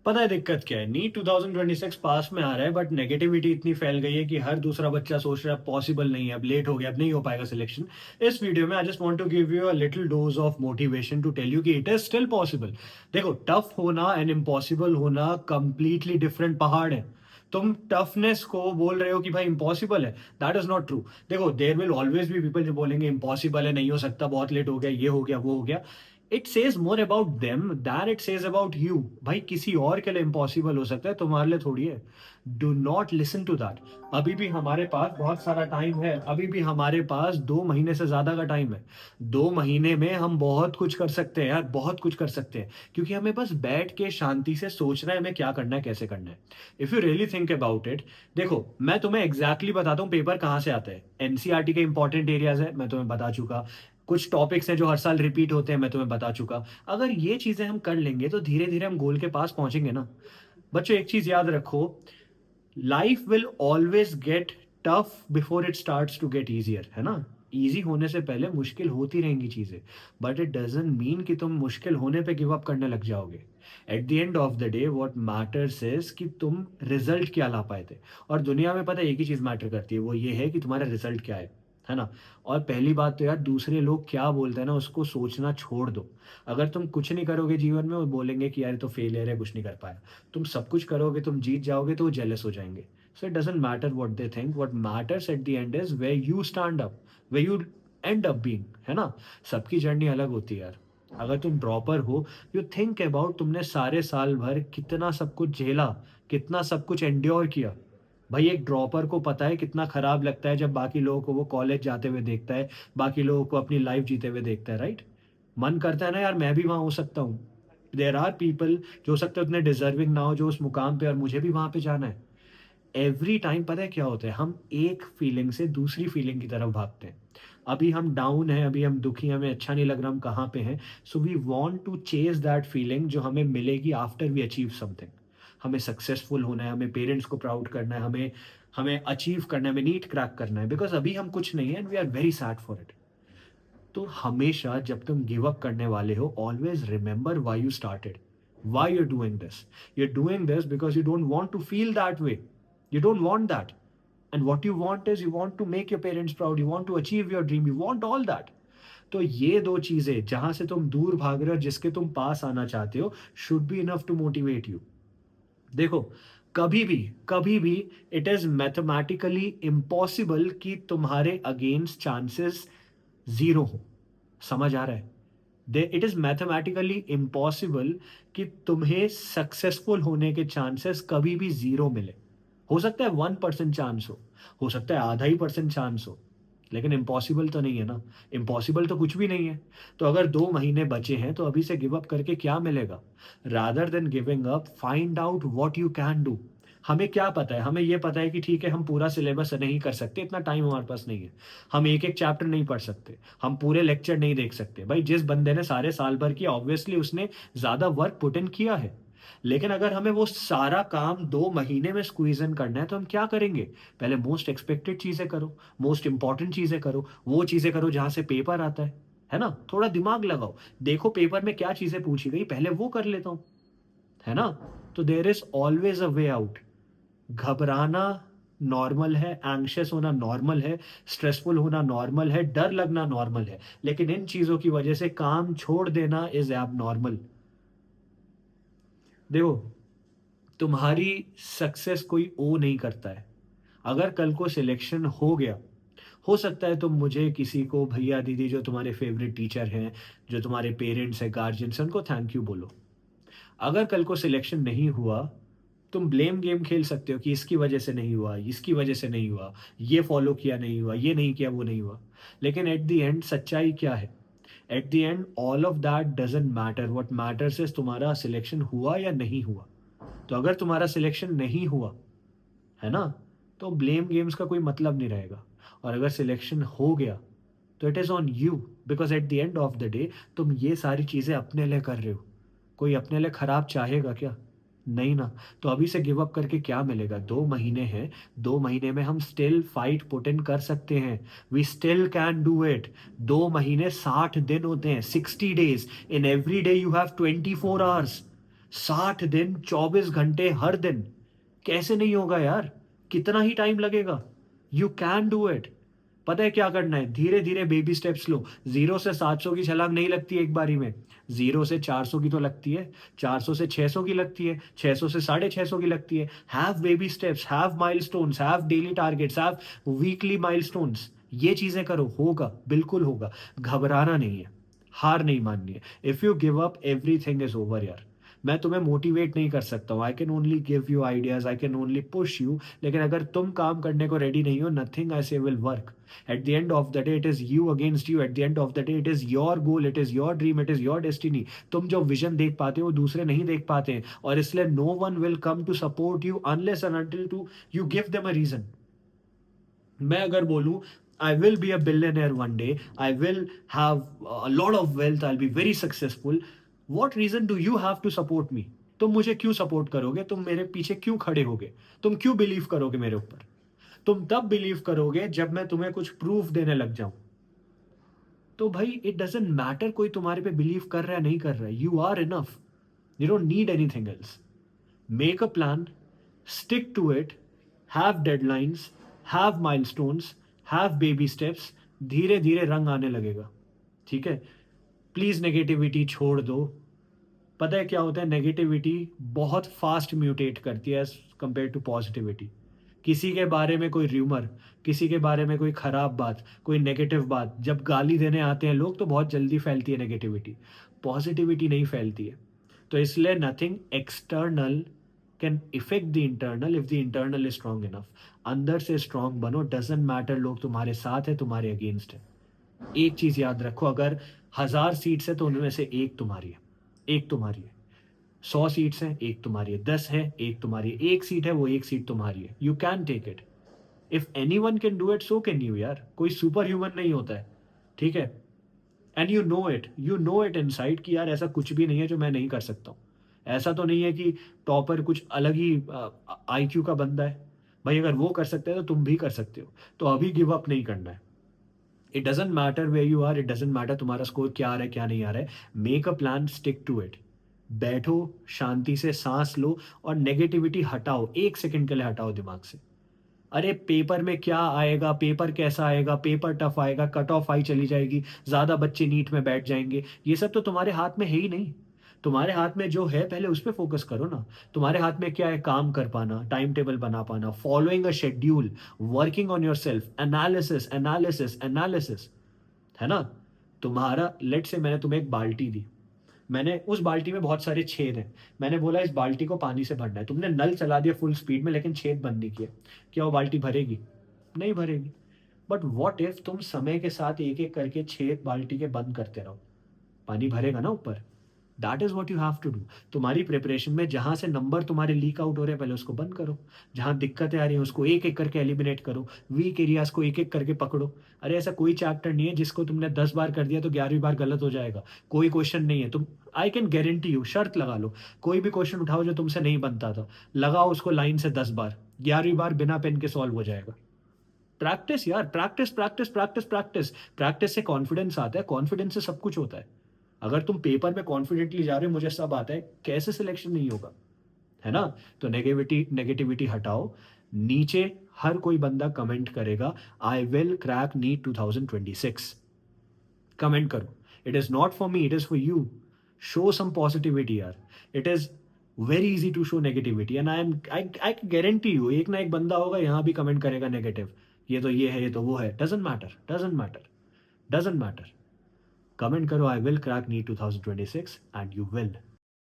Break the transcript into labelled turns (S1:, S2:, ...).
S1: पता है दिक्कत क्या है? नीट 2026 पास में आ रहा है, बट नेगेटिविटी इतनी फैल गई है कि हर दूसरा बच्चा सोच रहा है पॉसिबल नहीं है, अब लेट हो गया, अब नहीं हो पाएगा सिलेक्शन। इस वीडियो में I just want to give you a little dose of motivation to tell you कि इट इज स्टिल पॉसिबल। देखो, टफ होना एंड इम्पॉसिबल होना कंप्लीटली डिफरेंट पहाड़ है। तुम टफनेस को बोल रहे हो कि भाई इम्पॉसिबल है, दैट इज नॉट ट्रू। देखो, there will always be people जो बोलेंगे इम्पॉसिबल है, नहीं हो सकता, बहुत लेट हो गया, ये हो गया, वो हो गया। It says more about them than it says about you. भाई किसी और के लिए इम्पॉसिबल हो सकता है, तुम्हारे लिए थोड़ी है। Do not listen to that. अभी भी हमारे पास बहुत सारा टाइम है, अभी भी हमारे पास 2 महीने से ज्यादा का टाइम है। 2 महीने में हम बहुत कुछ कर सकते हैं यार, बहुत कुछ कर सकते हैं, क्योंकि हमें बस बैठ के शांति से सोचना है हमें क्या करना है, कैसे करना है। If you really think about it, देखो मैं तुम्हें एग्जैक्टली बताता हूँ पेपर कहाँ से आते हैं। एनसीईआरटी के इंपॉर्टेंट एरियाज है, मैं तुम्हें बता चुका। कुछ टॉपिक्स हैं जो हर साल रिपीट होते हैं, मैं तुम्हें बता चुका। अगर ये चीजें हम कर लेंगे तो धीरे धीरे हम गोल के पास पहुंचेंगे ना। बच्चों, एक चीज याद रखो, life will always get tough before it starts to get easier, है ना। इजी होने से पहले मुश्किल होती रहेंगी चीजें। बट इट डजंट मीन कि तुम मुश्किल होने पे गिव अप करने लग जाओगे। At the end of the day what matters is कि तुम रिजल्ट क्या ला पाए थे। और दुनिया में पता है एक ही चीज मैटर करती है, वो ये है कि तुम्हारा रिजल्ट क्या है ना। और पहली बात तो यार, दूसरे लोग क्या बोलते हैं ना, उसको सोचना छोड़ दो। अगर तुम कुछ नहीं करोगे जीवन में, वो बोलेंगे कि यार ये तो फेलियर है, कुछ नहीं कर पाया। तुम सब कुछ करोगे, तुम जीत जाओगे, तो वो जेलस हो जाएंगे। So it doesn't matter what they think, what matters at the end is way you stand up, way you and up being, है ना। सबकी जर्नी अलग होती है यार। अगर तुम ड्रॉपर हो, यू थिंक अबाउट तुमने सारे साल भर कितना सब कुछ झेला, कितना सब कुछ एंड्योर किया। भाई एक ड्रॉपर को पता है कितना खराब लगता है जब बाकी लोगों को वो कॉलेज जाते हुए देखता है, बाकी लोगों को अपनी लाइफ जीते हुए देखता है, राइट। मन करता है ना यार मैं भी वहां हो सकता हूँ। देर आर पीपल जो हो सकते हैं उतने डिजर्विंग ना हो जो उस मुकाम पे, और मुझे भी वहां पे जाना है। एवरी टाइम पता है क्या होता है, हम एक फीलिंग से दूसरी फीलिंग की तरफ भागते हैं। अभी हम डाउन हैं, अभी हम दुखी हैं, हमें अच्छा नहीं लग रहा हम कहाँ पे हैं। So we want to chase that feeling जो हमें मिलेगी आफ्टर वी अचीव समथिंग। हमें सक्सेसफुल होना है, हमें पेरेंट्स को प्राउड करना है, हमें हमें अचीव करना है, हमें नीट क्रैक करना है, बिकॉज अभी हम कुछ नहीं है and we are very sad for it. तो हमेशा जब तुम गिव अप करने वाले हो, always remember why you started, why you doing this. You doing this because you don't want to feel that way, you don't want that. And what you want is you want to make your parents proud, you want to achieve your dream, you want all that. तो ये दो चीजें जहां से तुम दूर भाग रहे हो, जिसके तुम पास आना चाहते हो, should be enough to motivate you. देखो, कभी भी, कभी भी इट इज मैथमेटिकली इम्पॉसिबल कि तुम्हारे अगेंस्ट चांसेस जीरो हो। समझ आ रहा है? दे इट इज मैथमेटिकली इम्पॉसिबल कि तुम्हें सक्सेसफुल होने के चांसेस कभी भी जीरो मिले। हो सकता है 1% चांस हो सकता है आधा ही परसेंट चांस हो, लेकिन इम्पॉसिबल तो नहीं है ना। इम्पॉसिबल तो कुछ भी नहीं है। तो अगर 2 महीने बचे हैं तो अभी से गिव अप करके क्या मिलेगा? Rather than giving up, find out what you can do. हमें क्या पता है? हमें ये पता है कि ठीक है हम पूरा सिलेबस नहीं कर सकते, इतना टाइम हमारे पास नहीं है। हम एक एक चैप्टर नहीं पढ़ सकते, हम पूरे लेक्चर नहीं देख सकते। भाई जिस बंदे ने सारे साल भर किया, ऑब्वियसली उसने ज्यादा वर्क पुट इन किया है। लेकिन अगर हमें वो सारा काम 2 महीने में स्क्वीज इन करना है तो हम क्या करेंगे? पहले मोस्ट एक्सपेक्टेड चीजें करो, मोस्ट इंपॉर्टेंट चीजें करो, वो चीजें करो जहां से पेपर आता है ना। थोड़ा दिमाग लगाओ, देखो पेपर में क्या चीजें पूछी गई, पहले वो कर लेता हूं, है ना। तो there is always a way out. घबराना नॉर्मल है, एंग्शियस होना नॉर्मल है, स्ट्रेसफुल होना नॉर्मल है, डर लगना नॉर्मल है, लेकिन इन चीजों की वजह से काम छोड़ देना इज एब नॉर्मल। देखो, तुम्हारी सक्सेस कोई ओ नहीं करता है। अगर कल को सिलेक्शन हो गया, हो सकता है तुम मुझे, किसी को, भैया दीदी जो तुम्हारे फेवरेट टीचर हैं, जो तुम्हारे पेरेंट्स हैं, गार्जियंस हैं, उनको थैंक यू बोलो। अगर कल को सिलेक्शन नहीं हुआ, तुम ब्लेम गेम खेल सकते हो कि इसकी वजह से नहीं हुआ, इसकी वजह से नहीं हुआ, ये फॉलो किया नहीं हुआ, ये नहीं किया, वो नहीं हुआ। लेकिन एट द एंड सच्चाई क्या है? At the end all of that doesn't matter, what matters is तुम्हारा सिलेक्शन हुआ या नहीं हुआ। तो अगर तुम्हारा सिलेक्शन नहीं हुआ, है ना, तो ब्लेम गेम्स का कोई मतलब नहीं रहेगा। और अगर सिलेक्शन हो गया तो it is on you, because at the end of the day तुम ये सारी चीज़ें अपने लिए कर रहे हो। कोई अपने लिए खराब चाहेगा क्या? नहीं ना। तो अभी से गिव अप करके क्या मिलेगा? 2 महीने हैं, 2 महीने में हम स्टिल फाइट पुट इन कर सकते हैं। We still can do it. 2 महीने 60 दिन होते हैं, 60 days. In every day you have 24 hours. 60 दिन 24 घंटे हर दिन, कैसे नहीं होगा यार? कितना ही टाइम लगेगा? You can do it. पता है क्या करना है? धीरे धीरे बेबी स्टेप्स लो। 0 से 700 की छलांग नहीं लगती एक बारी में। 0 से 400 की तो लगती है, 400 से 600 की लगती है, 600 से 650 की लगती है। Have baby steps, have milestones, have daily targets, have weekly milestones. ये चीजें करो, होगा, बिल्कुल होगा। घबराना नहीं है, हार नहीं माननी है। If you give up everything is over यार। मैं तुम्हें मोटिवेट नहीं कर सकता हूँ, I can only give you ideas, I can only push you. लेकिन अगर तुम काम करने को रेडी नहीं हो, नथिंग आई से will work. At the end of the day, it is you against you. At the end of the day, it is your goal, it is your dream, it is your destiny. तुम जो vision देख पाते हो वो दूसरे नहीं देख पाते हैं, और इसलिए no one will come to support you unless and until to you give them a reason. मैं अगर बोलूं I will be a billionaire one day, I will have a lot of wealth, I'll be very successful. What reason do you have to support me? तुम मुझे क्यों support करोगे? तुम मेरे पीछे क्यों खड़े होगे? तुम क्यों बिलीव करोगे मेरे ऊपर? तुम तब बिलीव करोगे जब मैं तुम्हें कुछ प्रूफ देने लग जाऊं। तो भाई इट डजेंट मैटर कोई तुम्हारे पे बिलीव कर रहा है नहीं कर रहा है, you are enough. You don't need anything else. Make a plan, stick to it, have deadlines, have milestones, have baby steps. धीरे धीरे रंग आने लगेगा, ठीक है? प्लीज नेगेटिविटी छोड़ दो। पता है क्या होता है? नेगेटिविटी बहुत फास्ट म्यूटेट करती है एज कंपेयर टू पॉजिटिविटी। किसी के बारे में कोई र्यूमर, किसी के बारे में कोई खराब बात, कोई नेगेटिव बात, जब गाली देने आते हैं लोग तो बहुत जल्दी फैलती है नेगेटिविटी। पॉजिटिविटी नहीं फैलती है। तो इसलिए nothing external can effect the internal if the internal is strong enough. अंदर से स्ट्रांग बनो, डजेंट मैटर लोग तुम्हारे साथ है तुम्हारे अगेंस्ट है। एक चीज याद रखो, अगर 1000 सीट्स है तो उनमें से एक तुम्हारी है, एक तुम्हारी है। 100 सीट्स हैं, एक तुम्हारी है। 10 है, एक तुम्हारी है। एक सीट है, वो एक सीट तुम्हारी है। You can take it. If anyone can do it, so can you यार। कोई सुपर ह्यूमन नहीं होता है, ठीक है? And you know it inside कि यार ऐसा कुछ भी नहीं है जो मैं नहीं कर सकता हूँ। ऐसा तो नहीं है कि टॉपर कुछ अलग ही आईक्यू का बंदा है। भाई अगर वो कर सकते हैं तो तुम भी कर सकते हो। तो अभी गिव अप नहीं करना है। It doesn't matter way you are, it doesn't matter तुम्हारा स्कोर क्या आ रहा है क्या नहीं आ रहा है। Make a plan, stick to it. बैठो, शांति से सांस लो, और नेगेटिविटी हटाओ, 1 सेकंड के लिए हटाओ दिमाग से। अरे पेपर में क्या आएगा, पेपर कैसा आएगा, पेपर टफ आएगा, कट ऑफ हाई चली जाएगी, ज्यादा बच्चे नीट में बैठ जाएंगे, ये सब तो तुम्हारे हाथ में है ही नहीं। तुम्हारे हाथ में जो है पहले उस पर फोकस करो ना। तुम्हारे हाथ में क्या है? काम कर पाना, टाइम टेबल बना पाना, following a schedule, working on your self, analysis analysis analysis, है ना? तुम्हारा लेट से मैंने तुम्हें एक बाल्टी दी, मैंने उस बाल्टी में बहुत सारे छेद हैं, मैंने बोला इस बाल्टी को पानी से भरना है, तुमने नल चला दिया फुल स्पीड में लेकिन छेद बंद नहीं किए, क्या वो बाल्टी भरेगी? नहीं भरेगी। बट व्हाट इफ तुम समय के साथ एक एक करके छेद बाल्टी के बंद करते रहो? पानी भरेगा ना ऊपर। That is what you have to do. तुम्हारी प्रिपरेशन में जहां से नंबर तुम्हारे लीक आउट हो रहे हैं पहले उसको बंद करो, जहां दिक्कतें आ रही हैं उसको एक एक करके एलिमिनेट करो, वीक एरियाज को एक एक करके पकड़ो। अरे ऐसा कोई चैप्टर नहीं है जिसको तुमने 10 बार कर दिया तो 11वीं बार गलत हो जाएगा। कोई क्वेश्चन नहीं है, तुम आई कैन गारंटी यू, शर्त लगा लो, कोई भी क्वेश्चन उठाओ जो तुमसे नहीं बनता था, लगाओ उसको लाइन से 10 बार, 11वीं बार बिना पेन के सॉल्व हो जाएगा। प्रैक्टिस यार, practice practice practice practice. Practice से कॉन्फिडेंस आता है, कॉन्फिडेंस से सब कुछ होता है। अगर तुम पेपर में कॉन्फिडेंटली जा रहे हो मुझे सब आता है, कैसे सिलेक्शन नहीं होगा? है ना? तो नेगेटिविटी नेगेटिविटी हटाओ। नीचे हर कोई बंदा कमेंट करेगा, I will crack NEET 2026। Comment करो। It is not for me, it is for you. Show some positivity यार। It is very easy to show negativity and I guarantee you एक ना एक बंदा होगा यहाँ भी कमेंट करेगा नेगेटिव, ये तो ये है, ये तो वो है। Doesn't matter, doesn't matter, doesn't matter. Comment करो, I will crack NEET 2026 and you will.